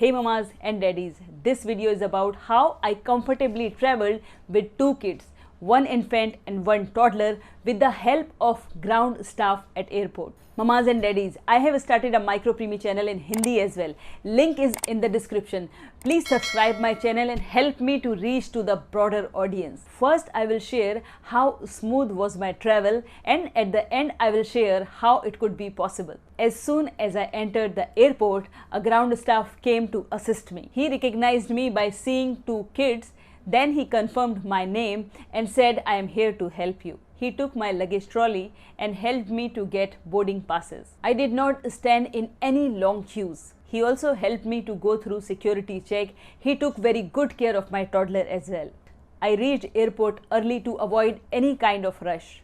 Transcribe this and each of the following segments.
Hey mamas and daddies, this video is about how I comfortably traveled with two kids, one infant and one toddler with the help of ground staff at airport. Mamas and daddies, I have started a micro.preemie channel in Hindi as well. Link is in the description. Please subscribe my channel and help me to reach to the broader audience. First, I will share how smooth was my travel, and at the end I will share how it could be possible. As soon as I entered the airport, a ground staff came to assist me. He recognized me by seeing two kids. Then he confirmed my name and said, I am here to help you. He took my luggage trolley and helped me to get boarding passes. I did not stand in any long queues. He also helped me to go through security check. He took very good care of my toddler as well. I reached airport early to avoid any kind of rush.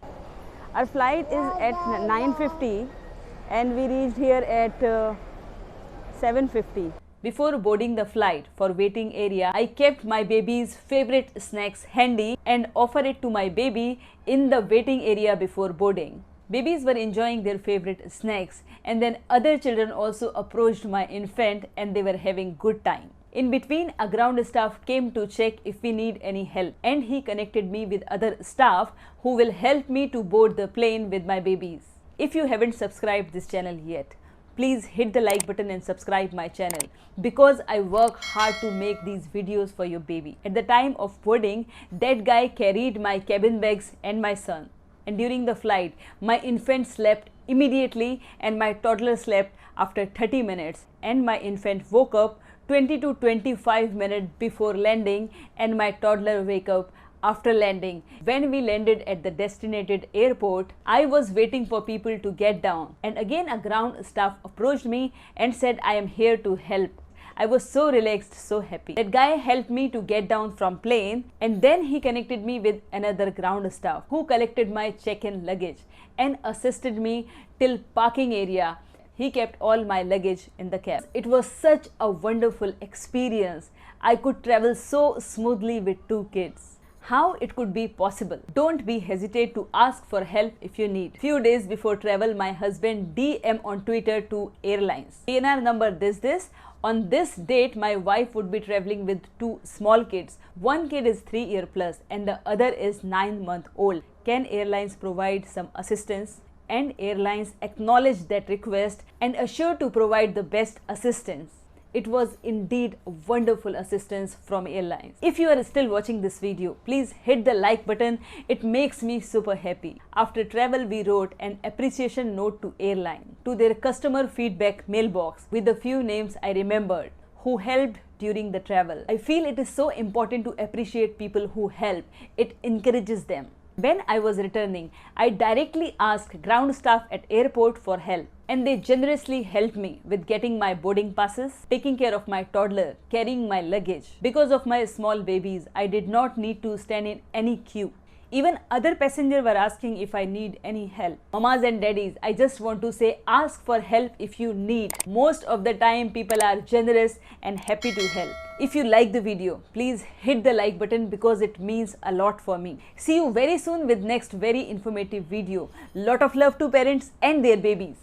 Our flight is at 9:50 and we reached here at 7:50. Before boarding the flight for waiting area, I kept my baby's favorite snacks handy and offered it to my baby in the waiting area before boarding. Babies were enjoying their favorite snacks, and then other children also approached my infant and they were having good time. In between, a ground staff came to check if we need any help, and he connected me with other staff who will help me to board the plane with my babies. If you haven't subscribed this channel yet, please hit the like button and subscribe my channel because I work hard to make these videos for your baby. At the time of boarding, that guy carried my cabin bags and my son. And during the flight, my infant slept immediately and my toddler slept after 30 minutes. And my infant woke up 20 to 25 minutes before landing and my toddler woke up after landing. When we landed at the destination airport, I was waiting for people to get down, and again a ground staff approached me and said, I am here to help. I was so relaxed, so happy. That guy helped me to get down from plane, and then he connected me with another ground staff who collected my check-in luggage and assisted me till parking area. He kept all my luggage in the cab. It was such a wonderful experience. I could travel so smoothly with two kids. How it could be possible? Don't be hesitate to ask for help if you need. Few days before travel, my husband DM on Twitter to airlines. PNR number this. On this date, my wife would be traveling with two small kids. One kid is 3 years plus and the other is 9-month-old. Can airlines provide some assistance? And airlines acknowledged that request and assured to provide the best assistance. It was indeed a wonderful assistance from airlines. If you are still watching this video, please hit the like button. It makes me super happy. After travel, we wrote an appreciation note to airline, to their customer feedback mailbox with a few names I remembered who helped during the travel. I feel it is so important to appreciate people who help. It encourages them. When I was returning, I directly asked ground staff at airport for help, and they generously helped me with getting my boarding passes, taking care of my toddler, carrying my luggage. Because of my small babies, I did not need to stand in any queue. Even other passengers were asking if I need any help. Mamas and daddies, I just want to say, ask for help if you need. Most of the time, people are generous and happy to help. If you like the video, please hit the like button because it means a lot for me. See you very soon with next very informative video. Lot of love to parents and their babies.